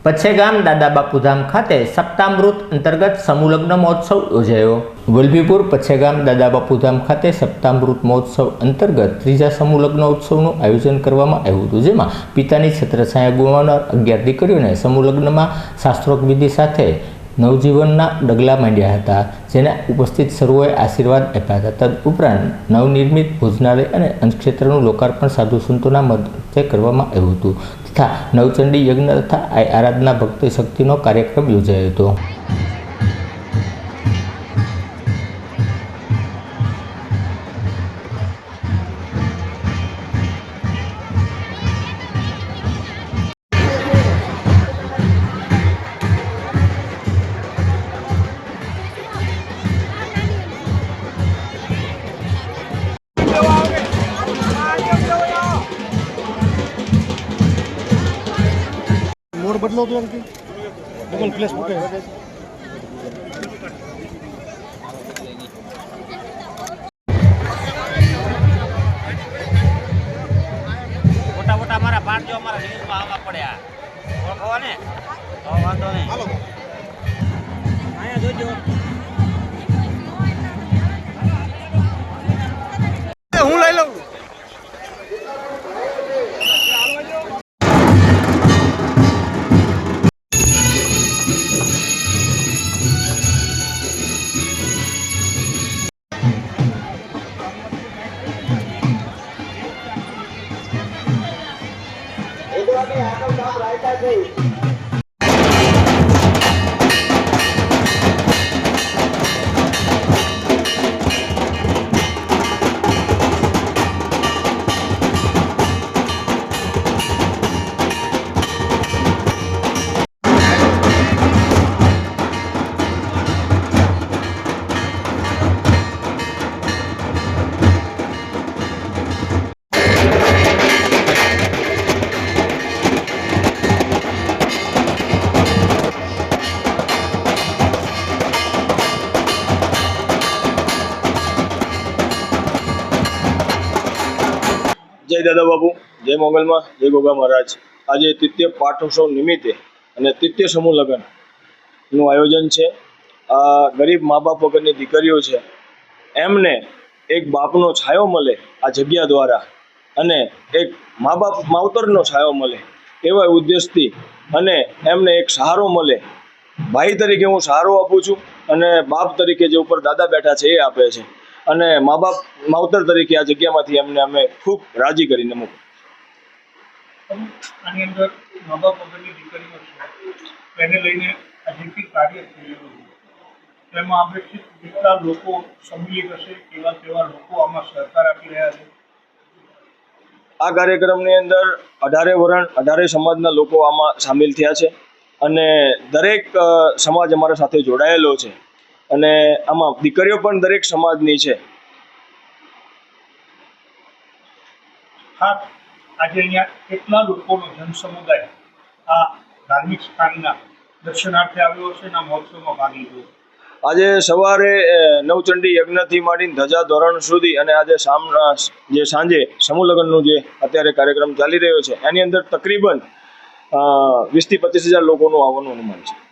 પચ્છેગામ દાદા બાપુધામ ખાતે સપ્તામૃત અંતર્ગત સમૂહ લગ્ન મહોત્સવ યોજાયો। વલભીપુર પચ્છેગામ દાદા બાપુધામ ખાતે સપ્તામૃત મહોત્સવ અંતર્ગત ત્રીજા સમૂહ લગ્ન ઉત્સવનું આયોજન કરવામાં આવ્યું હતું, જેમાં પિતાની છત્રછાયા ગુમાવનાર 11 દીકરીઓને સમૂહ લગ્નમાં શાસ્ત્રોક્ત વિધિ સાથે નવજીવનના ડગલા માંડ્યા હતા, જેના ઉપસ્થિત સર્વોએ આશીર્વાદ આપ્યા હતા। તદુપરાંત નવનિર્મિત ભોજનાલય અને અંશક્ષેત્રનું લોકાર્પણ સાધુ સંતોના મધ્યે કરવામાં આવ્યું હતું તથા નવચંડી યજ્ઞ તથા આરાધના ભક્તિ શક્તિનો કાર્યક્રમ યોજાયો હતો। मोड़ बदलो तो उनकी गूगल प्लेस फोटो मोटा मोटा हमारा पार्ट जो हमारा न्यूज में आवा पड़े ओळखवा ने तो वांधो नहीं हालो आया जोजो हूं लई लઉં जय दादा बापू, जय मोगल में, जय गोगा महाराज। आज तृतीय पाठोत्सव निमित्ते અને તૃતીય સમૂહ લગ્નનું આયોજન છે। આ ગરીબ મા બાપ વગરની દીકરીઓ છે, એમને એક બાપનો છાયો મળે આ જગ્યા દ્વારા અને એક મા બાપ માવતરનો છાયો મળે એવા ઉદ્દેશથી અને એમને એક સહારો મળે। ભાઈ તરીકે હું સહારો આપું છું અને બાપ તરીકે જે ઉપર દાદા બેઠા છે એ આપે છે અને મા બાપ માવતર તરીકે આ જગ્યામાંથી એમને અમે ખૂબ રાજી કરીને મૂકું। આની અંદર મા બાપ વગરની દીકરીઓ છે એને લઈને આ જે કંઈ કાર્ય થઈ રહ્યું છે તેમાં અપેક્ષિત કેટલા લોકો સંમિલિત હશે, કેવા લોકો આમાં સહકાર આપી રહ્યા છે? આ કાર્યક્રમની અંદર 18 વરણ 18 સમાજના લોકો આમાં સામેલ થયા છે અને દરેક સમાજ અમારા સાથે જોડાયેલો છે અને આમાં દીકરીઓ પણ દરેક સમાજની છે। હા, આજે અહીંયા કેટલા લોકોનો જનસમુદાય આ ધાર્મિક સ્થાનના દર્શનાર્થે આવ્યો છે અને આ મહોત્સવમાં ભાગ લીધો? આજે સવારે નવચંડી યજ્ઞથી માંડીને ધજા ધોરણ સુધી અને આજે જે સાંજે સમૂહ લગ્નનું જે અત્યારે કાર્યક્રમ ચાલી રહ્યો છે એની અંદર તકરીબન 20 થી 25 હજાર લોકોનું આવવાનું અનુમાન છે।